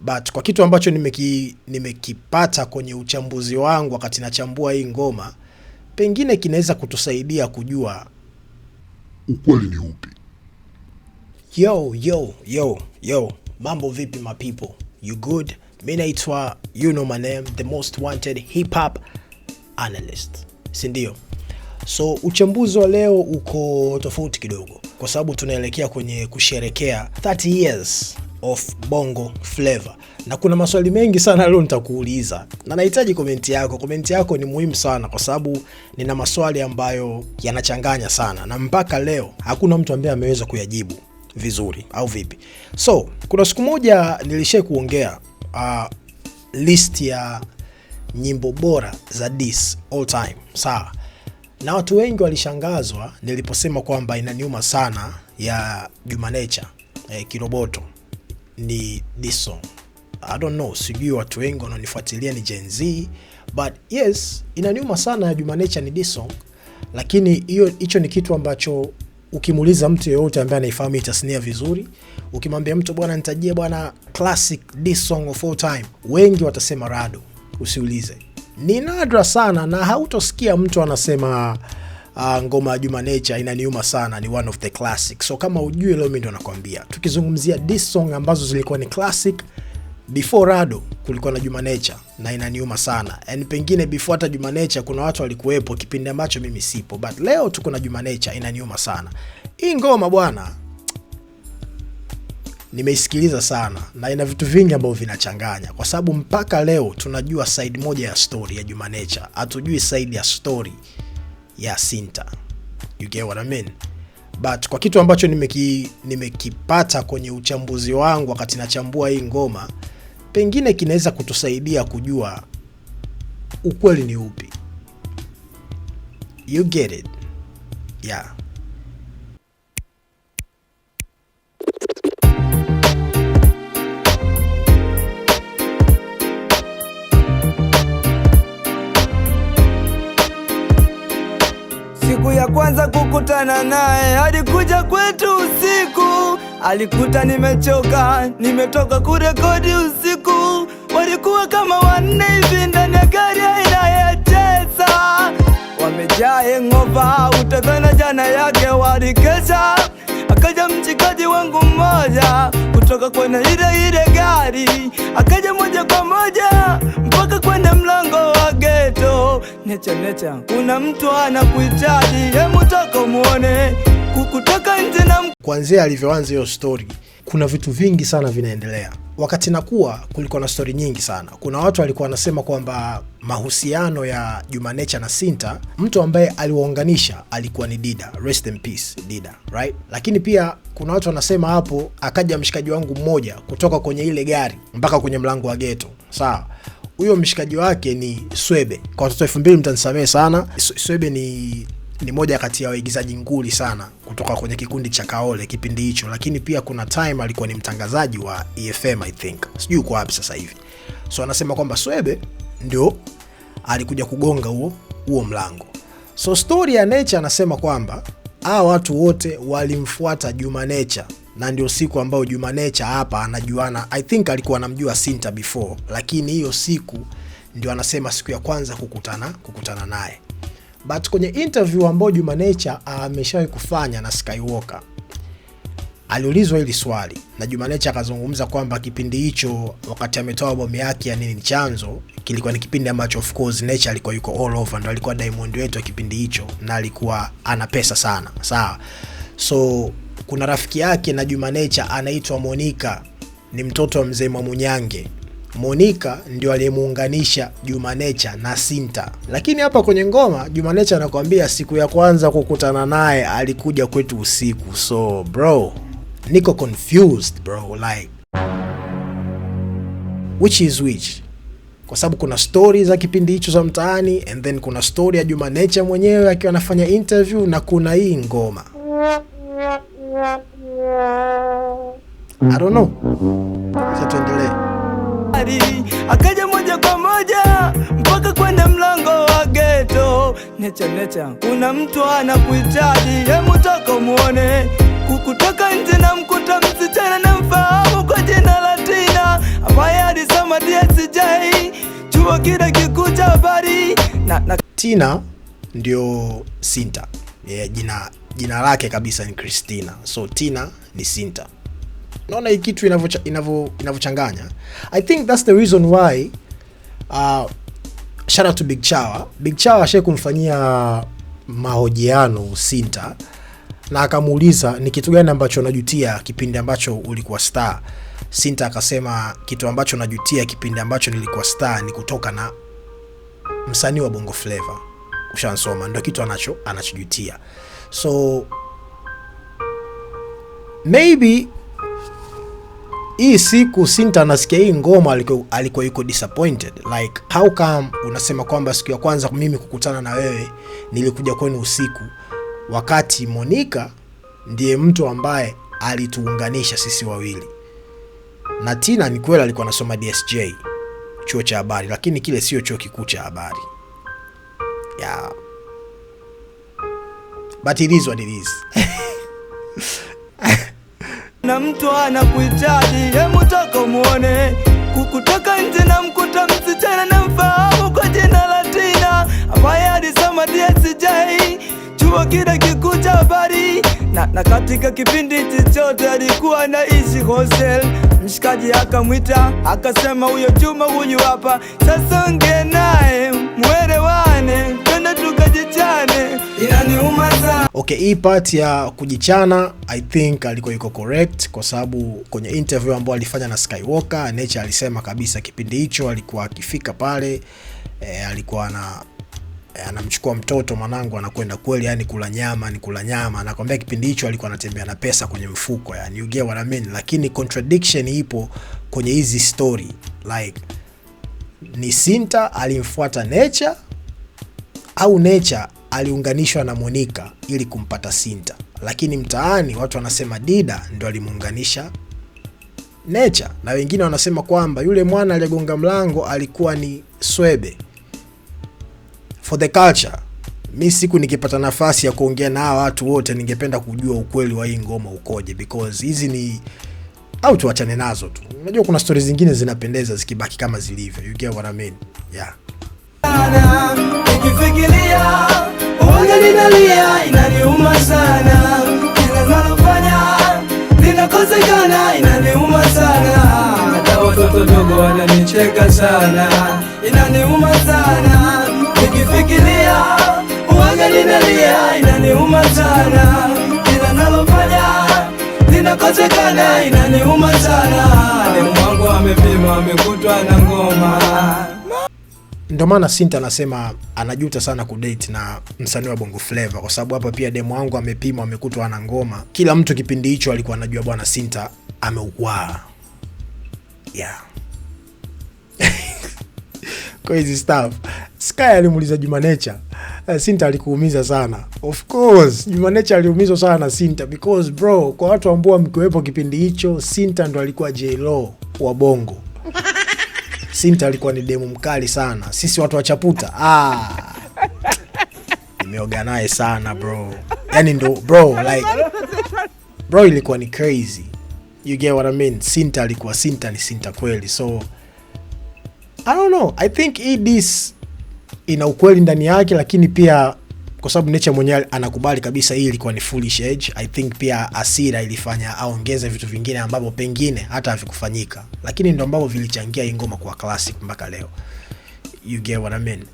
But kwa kitu ambacho nimekipata kwenye uchambuzi wangu wakati nachambua hii ngoma, pengine kinaweza kutusaidia kujua ukweli ni upi. Yo, mambo vipi my people? You good? Mimi naitwa, you know my name, the most wanted hip hop analyst. Sindio? So uchambuzi wa leo uko tofauti kidogo, kwa sababu tunaelekea kwenye kusherekea 30 years of Bongo Flava. Na kuna maswali mengi sana leo nitakuuliza, na nahitaji komenti yako. Komenti yako ni muhimu sana, kwa sababu nina maswali ambayo yanachanganya sana, na mpaka leo hakuna mtu ambaye ameweza kuyajibu vizuri, au vipi? So kuna siku moja nilisha kuongea list ya nyimbo bora za diss all time, sawa? Na watu wengi walishangazwa niliposema kwamba inaniuma sana ya Juma Nature, Kiroboto ni diss song. I don't know, sijui watu wengi wananifuatilia ni Gen Z, but yes, inaniuma sana ya Juma Nature ni diss song. Lakini hicho ni kitu ambacho ukimuuliza mtu yeyote ambaye anaifahamu tasnia vizuri, ukimwambia mtu bwana nitajie bwana classic diss song of all time, wengi watasema Rado. Usiulize, ni nadra sana na hautosikia mtu anasema ngoma ya Juma Nature inaniuma sana ni one of the classics. So kama ujue leo mimi ndo nakwambia, tukizungumzia diss song ambazo zilikuwa ni classic before Rado, kulikuwa na Juma Nature na inaniuma sana. And pengine before hata Juma Nature kuna watu walikuwepo kipindi ambacho mimi sipo, but leo tuko na Juma Nature, inaniuma sana. Hii ngoma bwana nimeisikiliza sana na ina vitu vingi ambavyo vinachanganya, kwa sababu mpaka leo tunajua side moja ya story ya Juma Nature, hatujui side ya story ya Sinta. You get what I mean? But kwa kitu ambacho nimekipata kwenye uchambuzi wangu wakati nachambua hii ngoma, pengine kinaweza kutusaidia kujua ukweli ni upi. You get it? Yeah. Siku ya kwanza kukutana naye, alikuja kwetu usiku. Alikuta nimechoka, nimetoka kurekodi usiku. Walikuwa kama 4 hivi ndani ya gari aina ya Tesla, wamejaa hangover, utakana jana yake walikesha. Akaja mchikaji wangu mmoja kutoka kwenye ile gari, akaja moja kwa moja mpaka kwenye mlango wa ghetto. Necha, kuna mtu anakuhitaji, hebu toka muone. Kukutoka nje na kuanzia alivyoanza hiyo story, kuna vitu vingi sana vinaendelea. Wakati nakuwa kulikuwa na story nyingi sana. Kuna watu walikuwa wanasema kwamba mahusiano ya Juma Nature na Sinta, mtu ambaye aliwaunganisha alikuwa ni Dida, rest in peace Dida, right? Lakini pia kuna watu wanasema hapo akaja mshikaji wangu mmoja kutoka kwenye ile gari mpaka kwenye mlango wa ghetto, sawa? Huyo mshikaji wake ni Swebe. Kwa watoto 2000 mtanisamehe sana. Swebe ni moja kati ya waigizaji nguli sana kutoka kwenye kikundi cha Kaole kipindi hicho, lakini pia kuna time alikuwa ni mtangazaji wa EFM I think. Sijui uko wapi sasa hivi. So anasema kwamba Swebe ndio alikuja kugonga huo mlango. So story ya Nature anasema kwamba watu wote walimfuata Juma Nature, na ndio siku ambayo Juma Nature hapa anajuana. I think alikuwa anamjua Sinta before, lakini hiyo siku ndio anasema siku ya kwanza kukutana naye. But kwenye interview ambayo Juma Nature ameshawahi kufanya na Skywalker, aliulizwa hili swali na Juma Nature akazungumza kwamba kipindi hicho wakati ametoa albamu yake ya Nini ni Chanzo, kilikuwa ni kipindi ambacho of course Nature alikuwa yuko all over, ndo alikuwa Diamond wetu kipindi hicho na alikuwa ana pesa sana, sawa? So kuna rafiki yake na Juma Nature anaitwa Monica, ni mtoto wa mzee Mwamunyange. Monica ndio aliyemuunganisha Juma Nature na Sinta. Lakini hapa kwenye ngoma Juma Nature anakuambia siku ya kwanza kukutana naye alikuja kwetu usiku. So bro, niko confused bro, like which is which? Kwa sababu kuna stories za kipindi hicho za mtaani, and then kuna story ya Juma Nature mwenyewe akiwa anafanya interview, na kuna hii ngoma. I don't know. Sasa tuendelee. Akaja moja kwa moja mpaka kwenye mlango wa ghetto. Necha, kuna mtu anakuhitaji, hebu toka muone. Kukutoka nje na mkuta msichana na mfahamu kwa jina la Tina, ambaye chuo kile kikuu cha habari na Tina ndio Sinta. Jina lake kabisa ni Christina. So Tina ni Sinta. Naona hii kitu inavyochanganya. I think that's the reason why shout out to Big Chawa. Big Chawa kumfanyia mahojiano Sinta na akamuuliza ni kitu gani ambacho unajutia kipindi ambacho ulikuwa star. Sinta akasema kitu ambacho najutia kipindi ambacho nilikuwa star ni kutoka na msanii wa Bongo Flava. Ushansoma, ndio kitu anachojutia. So maybe hii siku Sinta anasikia hii ngoma alikuwa yuko disappointed. Like how come unasema kwamba siku ya kwanza mimi kukutana na wewe nilikuja kwenu usiku, wakati Monica ndiye mtu ambaye alituunganisha sisi wawili. Na Tina ni kweli alikuwa anasoma DSJ, chuo cha habari, lakini kile sio chuo kikuu cha habari. Yeah. But it is what it is. Na mtu anakuhitaji, hemu toka muone. Kukutoka nje na mkuta msichana na mfahamu kwa jina la Tina, ambaye alisoma DSJ, chuo kile kikuu cha habari. Na katika kipindi chote alikuwa anaishi hostel. Mshikaji akamwita, akasema huyo Juma huyu hapa, sasa ongea naye muelewane, twende tukajichane. Inaniuma sana. Okay, hii part ya kujichana I think alikuwa yuko correct, kwa sababu kwenye interview ambayo alifanya na Skywalker, Nature alisema kabisa kipindi hicho alikuwa akifika pale alikuwa anamchukua mtoto mwanangu anakwenda kweli, yani kula nyama. Anakuambia kipindi hicho alikuwa anatembea na pesa kwenye mfuko, yani you get what I mean. Lakini contradiction ipo kwenye hizi story, like ni Sinta alimfuata Nature au Nature aliunganishwa na Monica ili kumpata Sinta. Lakini mtaani watu wanasema Dida ndo alimuunganisha Nature, na wengine wanasema kwamba yule mwana aliyegonga mlango alikuwa ni Swebe. For the culture, mimi siku nikipata nafasi ya kuongea na hawa watu wote ningependa kujua ukweli wa hii ngoma ukoje, because hizi ni au tuachane nazo tu. Unajua kuna stories zingine zinapendeza zikibaki kama zilivyo. You get what I mean? Yeah. Nikifikiria uwaga ninalia, inaniuma sana. Kila nalofanya linakosekana, inaniuma sana. Hata watoto dogo wananicheka sana, inaniuma sana. Nikifikiria uwaga ninalia, inaniuma sana. Kila nalofanya linakosekana, inaniuma sana. Demu wangu amepima, amekutwa na ngoma. Ndio maana Sinta anasema anajuta sana kudate na msanii wa Bongo Flava, kwa sababu hapa pia demu wangu amepima, amekutwa na ngoma. Kila mtu kipindi hicho alikuwa anajua bwana Sinta ameugua. Yeah. Crazy stuff. Sky alimuuliza Juma Nature, Sinta alikuumiza sana. Of course, Juma Nature aliumizwa sana na Sinta, because bro, kwa watu ambao mkiwepo kipindi hicho, Sinta ndo alikuwa J-Lo wa Bongo. Sinta alikuwa ni demu mkali sana. Sisi watu wachaputa, nimeoganae sana bro. Yani ndo bro, like bro ilikuwa ni crazy. You get what I mean? Sinta alikuwa Sinta ni Sinta kweli. So I don't know, I think this ina ukweli ndani yake, lakini pia kwa sababu Nature mwenyewe anakubali kabisa hii ilikuwa ni foolish age. I think pia asira ilifanya aongeze vitu vingine ambavyo pengine hata havikufanyika, lakini ndio ambavyo vilichangia hii ngoma kuwa classic mpaka leo. You get what I mean?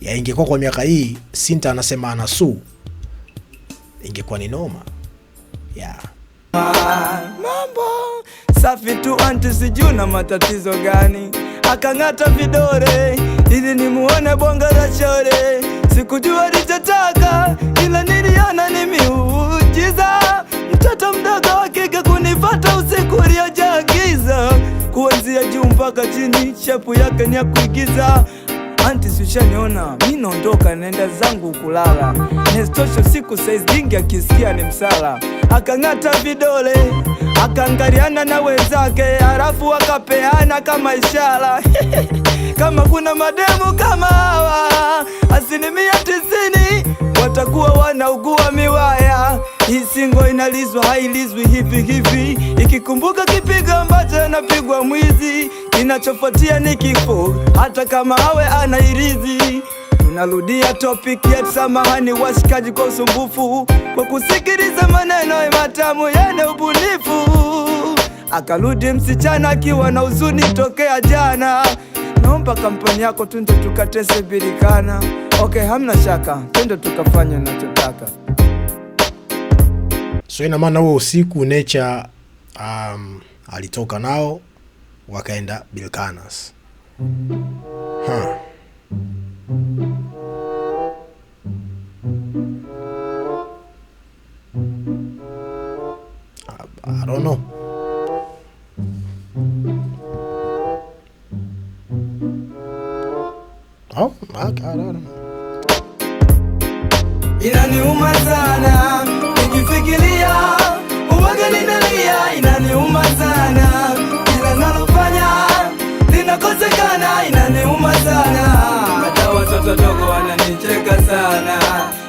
Ya ingekuwa kwa miaka hii Sinta anasema anasu, ingekuwa ni noma. Yeah. Mambo safi tu anti, sijui na matatizo gani. Akangata vidore ili nimuone bonga la chore. Sikujua litataka ila niliona ni miujiza. Mtoto mdogo wa kike kunifata usiku uliojaa giza. Kuanzia juu mpaka chini shapu yake ni ya kuigiza. Anti sishaniona, mimi naondoka naenda zangu kulala. Nestosho siku size dingi akisikia ni msala. Akangata vidole, akaangaliana na wenzake, halafu akapeana kama ishara. Kama kuna mademu kama hawa 90% watakuwa wanaugua miwaya. Hii singo inalizwa hailizwi hivi, ikikumbuka kipigo ambacho anapigwa mwizi, kinachofuatia ni kifo hata kama awe anairizi. Tunarudia topic yetu, samahani washikaji kwa usumbufu, kwa kusikiliza maneno matamu yenye ubunifu. Akarudi msichana akiwa na huzuni tokea jana, naomba kampani yako twende tukatese birikana. Okay, hamna shaka, twende tukafanya nachotaka. So ina maana huo usiku Nature alitoka nao wakaenda Bilkanas. I don't know. Oh, I don't know. Inaniuma sana nikifikiria uwaga ninalia, inaniuma sana kila nalofanya linakosekana, inaniuma sana hata watoto dogo wananicheka sana,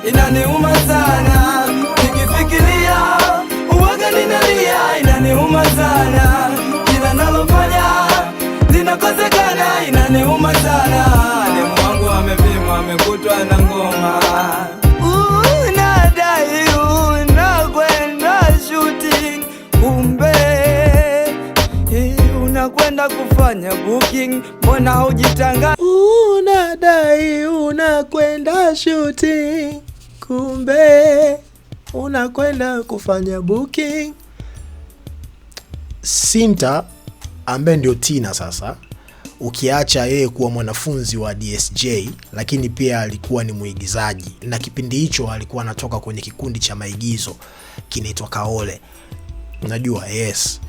inaniuma sana nikifikiria uwaga ninalia, inaniuma sana kila nalofanya linakosekana, inaniuma sana. Demu wangu amepimwa amekutwa na ngoma, unadai unakwenda shooting, kumbe unakwenda kufanya booking, mbona hujitanga? Unadai unakwenda shooting, kumbe unakwenda kufanya booking. Sinta ambaye ndio Tina sasa, ukiacha yeye kuwa mwanafunzi wa DSJ, lakini pia alikuwa ni muigizaji, na kipindi hicho alikuwa anatoka kwenye kikundi cha maigizo kinaitwa Kaole. Unajua, yes.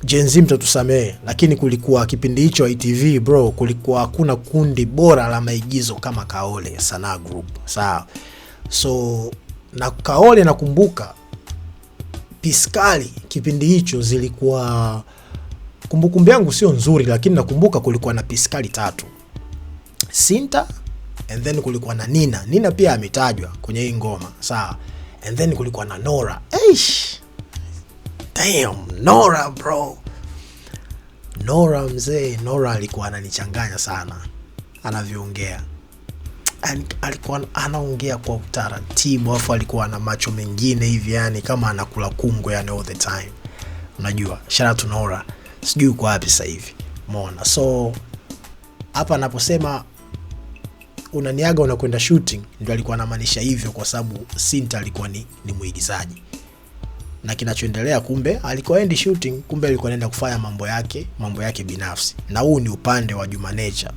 Gen Z mtatusamee, lakini kulikuwa kipindi hicho ITV bro, kulikuwa hakuna kundi bora la maigizo kama Kaole Sanaa Group. Sawa. So na Kaole nakumbuka piskali kipindi hicho zilikuwa, kumbukumbu yangu sio nzuri, lakini nakumbuka kulikuwa na piskali 3. Sinta, and then kulikuwa na Nina. Nina pia ametajwa kwenye hii ngoma, sawa. And then kulikuwa na Nora. Eish. Damn, Nora bro. Nora mzee, Nora alikuwa ananichanganya sana anavyoongea. Alikuwa anaongea kwa utaratibu, afu alikuwa na macho mengine hivi, yani kama anakula kungo yani all the time. Unajua, shout out to Nora. Sijui kwa wapi sasa hivi. Umeona? So hapa anaposema unaniaga unakwenda shooting, ndio alikuwa anamaanisha hivyo, kwa sababu Sinta alikuwa ni muigizaji. Na kinachoendelea kumbe alikuwa endi shooting, kumbe alikuwa anaenda kufanya mambo yake binafsi. Na huu ni upande wa Juma Nature.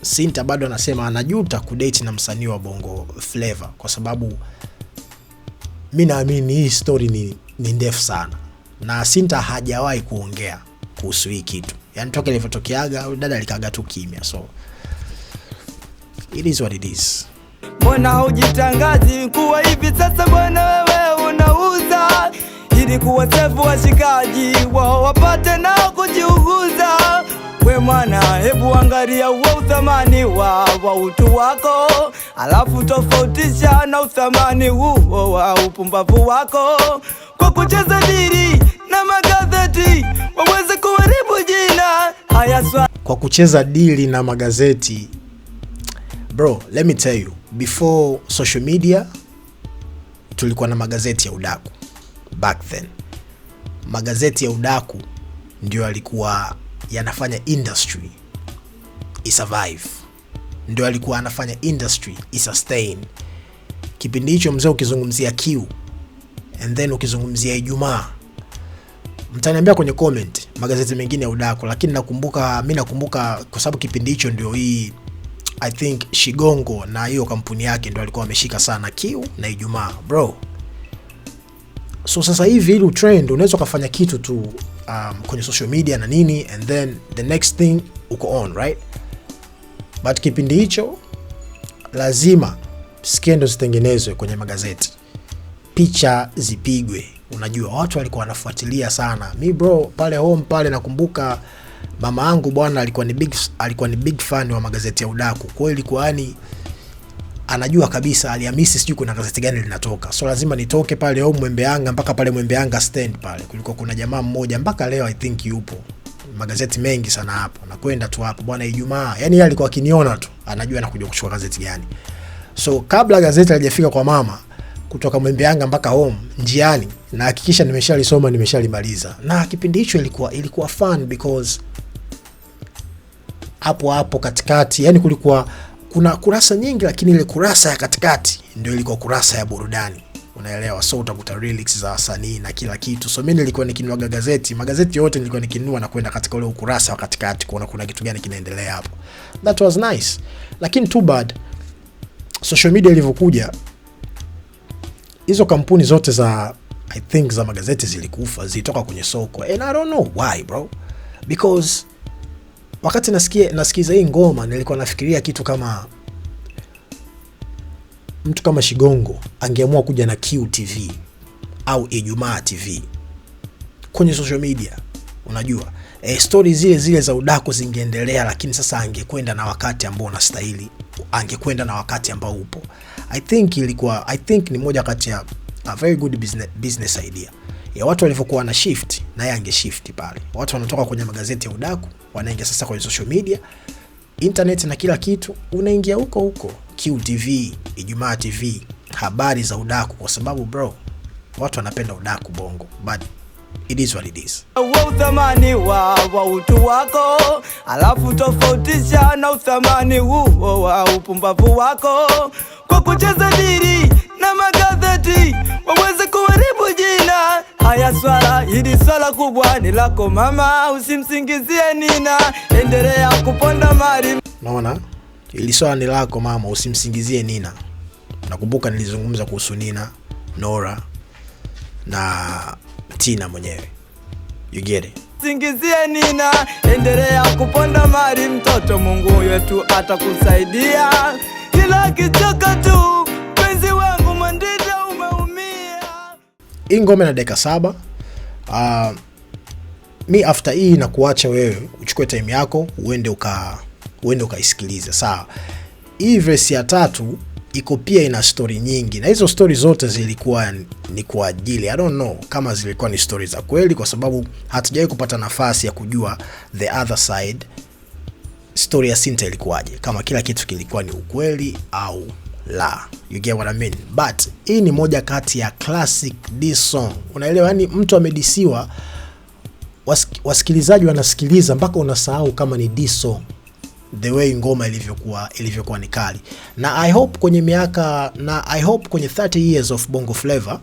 Sinta bado anasema anajuta kudate na msanii wa Bongo Flava, kwa sababu mimi naamini hii story ni ndefu sana, na Sinta hajawahi kuongea kuhusu hii kitu. Yani toka ilivyotokeaga dada alikaga tu kimya. So it is what it is. Mbona hujitangazi kuwa hivi sasa bwana wewe unauza, ili kuwa sefu washikaji wao wapate nao kujiuguza? We mwana, hebu angalia uwa uthamani wa utu wako, alafu tofautisha na uthamani huo wa upumbavu wako, kwa kucheza dili na magazeti waweze kuharibu jina. Kwa kucheza dili na magazeti. Bro, let me tell you, before social media tulikuwa na magazeti ya udaku. Back then magazeti ya udaku ndio yalikuwa yanafanya industry isurvive, ndio alikuwa anafanya industry isustain. Kipindi hicho mzee, ukizungumzia Q and then ukizungumzia Ijumaa, mtaniambia kwenye comment magazeti mengine ya udaku, lakini nakumbuka kwa sababu kipindi hicho ndio hii I think Shigongo na hiyo kampuni yake ndio alikuwa ameshika sana Q na Ijumaa bro. So sasa hivi ile trend unaweza kufanya kitu tu kwenye social media na nini, and then the next thing uko on, right? But kipindi hicho lazima skendo zitengenezwe kwenye magazeti, picha zipigwe. Unajua watu walikuwa wanafuatilia sana. Mi bro pale home pale nakumbuka mama yangu bwana alikuwa ni big fan wa magazeti ya udaku. Kwa hiyo ilikuwa yani anajua kabisa Alhamisi sijui kuna gazeti gani linatoka, so lazima nitoke pale au Mwembe Yanga mpaka pale Mwembe Yanga stand pale. Kulikuwa kuna jamaa mmoja mpaka leo I think yupo, magazeti mengi sana hapo, na kwenda tu hapo bwana Ijumaa. Yani yeye alikuwa akiniona tu anajua anakuja kuchukua gazeti gani. So kabla gazeti halijafika kwa mama, kutoka Mwembe Yanga mpaka home njiani, na hakikisha nimeshalisoma, nimeshalimaliza. Na kipindi hicho ilikuwa fun because hapo katikati, yani kulikuwa kuna kurasa nyingi, lakini ile kurasa ya katikati ndio ilikuwa kurasa ya burudani, unaelewa? So utakuta lyrics za wasanii na kila kitu. So mimi nilikuwa nikinunua magazeti yote nilikuwa nikinunua na kwenda katika ule ukurasa wa katikati kuona kuna kitu gani kinaendelea hapo. That was nice. Lakini too bad social media ilivyokuja, hizo kampuni zote za I think za magazeti zilikufa, zilitoka kwenye soko. And I don't know why bro, because wakati nasikiza hii ngoma nilikuwa nafikiria kitu kama mtu kama Shigongo angeamua kuja na QTV au Ijumaa TV kwenye social media, unajua stories zile za udaku zingeendelea, lakini sasa angekwenda na wakati ambao unastahili, angekwenda na wakati ambao upo. I think ni moja kati ya a very good business idea ya watu walivyokuwa na shift, na yeye angeshift pale. Watu wanatoka kwenye magazeti ya udaku wanaingia sasa kwenye social media, internet na kila kitu, unaingia huko QTV, Ijumaa TV, habari za udaku, kwa sababu bro watu wanapenda udaku Bongo, but it is what it is. Uthamani wa utu wako, alafu tofautisha na uthamani huo wa upumbavu wako kwa kucheza dili na magazeti waweze kuharibu jina. Haya hili swala kubwa ni lako mama, usimsingizie Nina, endelea kuponda mali. Naona hili swala ni lako mama, usimsingizie Nina. Nakumbuka nilizungumza kuhusu Nina, Nora na Tina mwenyewe. You get it? Singizie Nina, endelea kuponda mali mtoto, Mungu wetu atakusaidia. Kila kichoka tu penzi wangu mandida umeumia. Hii ngoma na dakika 7. Mi after hii na kuacha wewe uchukue time yako uende ukaisikilize. Sawa. Hii verse ya 3 iko pia ina story nyingi, na hizo story zote zilikuwa ni kwa ajili, I don't know kama zilikuwa ni stories za kweli, kwa sababu hatujawahi kupata nafasi ya kujua the other side, story ya Sinta ilikuwaje, kama kila kitu kilikuwa ni ukweli au la. You get what I mean? But hii ni moja kati ya classic diss song, unaelewa? Yani mtu amedisiwa, wasikilizaji wanasikiliza mpaka unasahau kama ni diss song, the way ngoma ilivyokuwa ni kali. Na I hope kwenye 30 years of Bongo Flava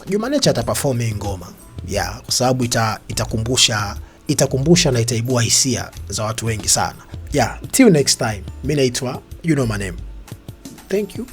Juma Nature ataperform hii ngoma, yeah, kwa sababu itakumbusha na itaibua hisia za watu wengi sana. Yeah, till next time. Mimi naitwa, you know my name. Thank you.